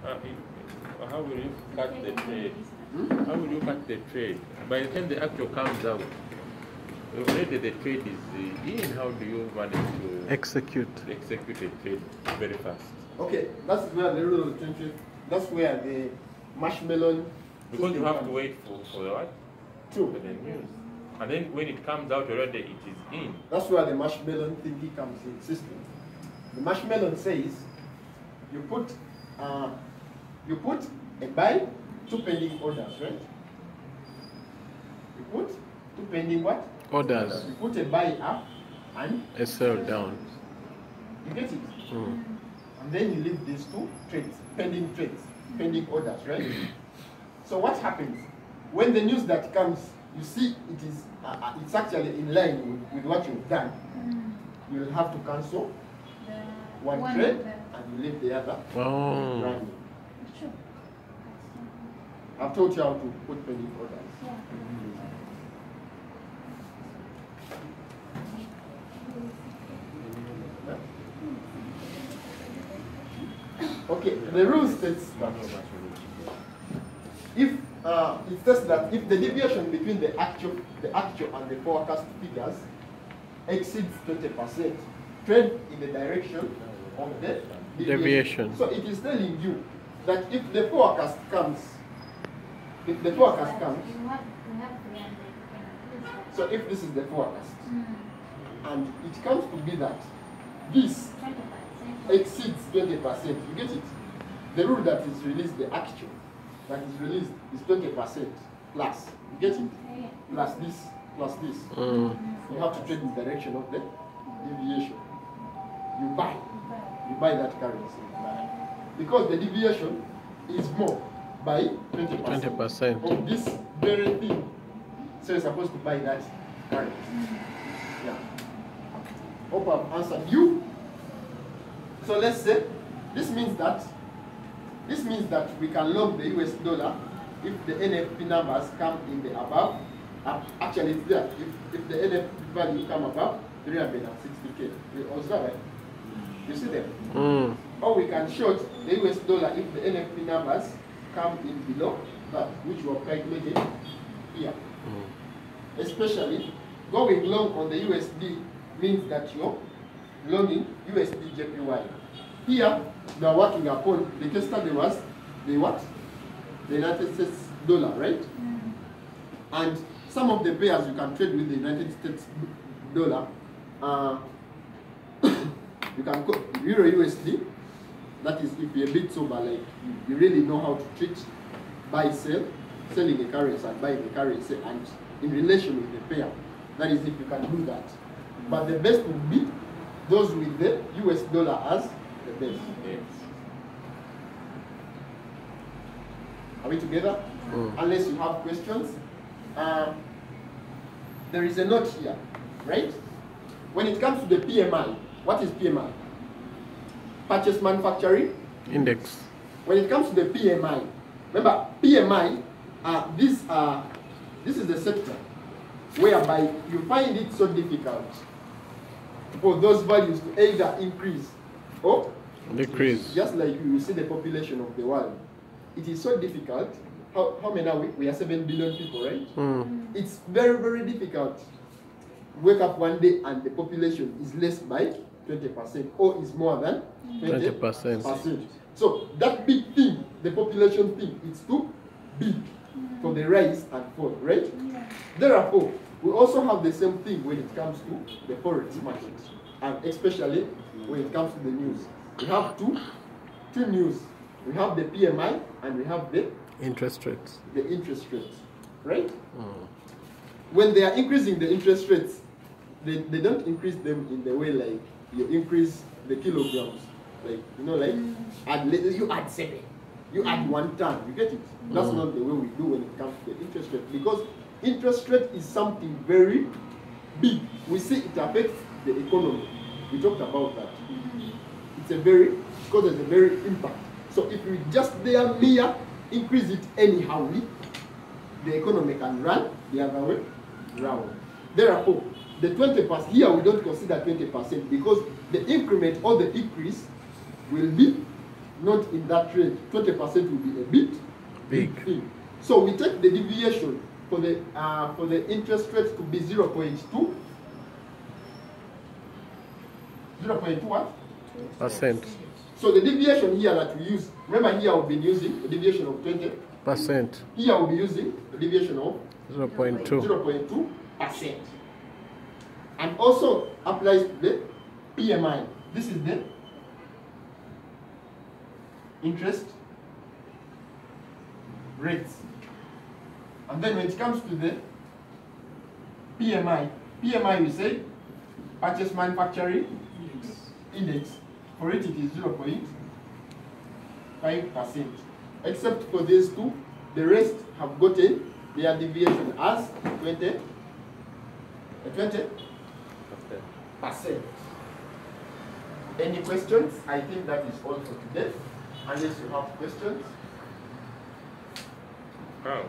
How will you cut the trade? How will you cut the trade? By the time the actual comes out, already the trade is in. How do you manage to execute a trade very fast? Okay, that's where the rule of trade. That's where the marshmallow. Because you have to wait for the what? True. For the news. And then when it comes out already, it is in. That's where the marshmallow thinking comes in system. The marshmallow says you put a buy, 2 pending orders, right? You put 2 pending what? Orders. You put a buy up and a sell down. You get it? And then you leave these 2 trades, pending orders, right? So what happens? When the news that comes, you see it is it's actually in line with what you've done. You will have to cancel one trade and you leave the other running. Sure. I've taught you how to put pending orders. Yeah. Okay, the rule states that if it says that if the deviation between the actual and the forecast figures exceeds 20%, trade in the direction of the deviation. So it is telling you that if the forecast comes, so if this is the forecast, and it comes to be that this exceeds 20%, you get it? The rule that is released, the actual that is released is 20% plus. You get it? Plus this, plus this. You have to trade in the direction of the deviation. You buy that currency. Because the deviation is more by 20% of this very thing. So you're supposed to buy that currency. Yeah. Hope I've answered you. So let's say this means that we can long the US dollar if the NFP numbers come in the above. Actually, it's there. If the NFP value come above 360K, was that right? You see them? Or we can short the US dollar if the NFP numbers come in below that which were calculated here. Especially going long on the USD means that you're longing USD JPY. Here, they are working upon, the case study was the what? The United States dollar, right? And some of the pairs you can trade with the United States dollar. You can go Euro USD, that is if you're a bit sober, like you really know how to treat buy, sell, selling a currency and buying a currency, and in relation with the pair. That is if you can do that. But the best would be those with the US dollar as the best. Yes. Are we together? Unless you have questions. There is a note here, right? When it comes to the PMI, what is PMI? Purchase Manufacturing Index. When it comes to the PMI, remember PMI, this is the sector whereby you find it so difficult for those values to either increase or decrease. Just like you see the population of the world. It is so difficult. How many are we? We are 7 billion people, right? It's very, very difficult. Wake up one day and the population is less by 20% or is more than 20%. So that big thing, the population thing, it's too big for the rise and fall, right? Yeah. Therefore, we also have the same thing when it comes to the forex market, and especially when it comes to the news. We have two news. We have the PMI and we have the interest rates. The interest rates, right? When they are increasing the interest rates, they don't increase them in the way like you increase the kilograms. Like, you know, like you add 7, you add 1 ton, you get it? That's not the way we do when it comes to the interest rate, because interest rate is something very big. We see it affects the economy. We talked about that. It's a very, because there's a very impact. So if we just mere increase it anyhow, the economy can run the other way round. Therefore, the 20% here we don't consider 20% because the increment or the decrease will be not in that trade, 20% will be a bit big thing. So we take the deviation for the interest rate to be 0.2. 0.2 what? Percent. So the deviation here that we use, remember here we've been using a deviation of 20%. Here we'll be using a deviation of 0.2%. And also applies to the PMI. This is the interest rates. And then when it comes to the PMI, we say purchase manufacturing index. For it is 0.5%. Except for these two, the rest have gotten their deviation as 20%. Any questions? I think that is all for today. Unless you have questions. Oh.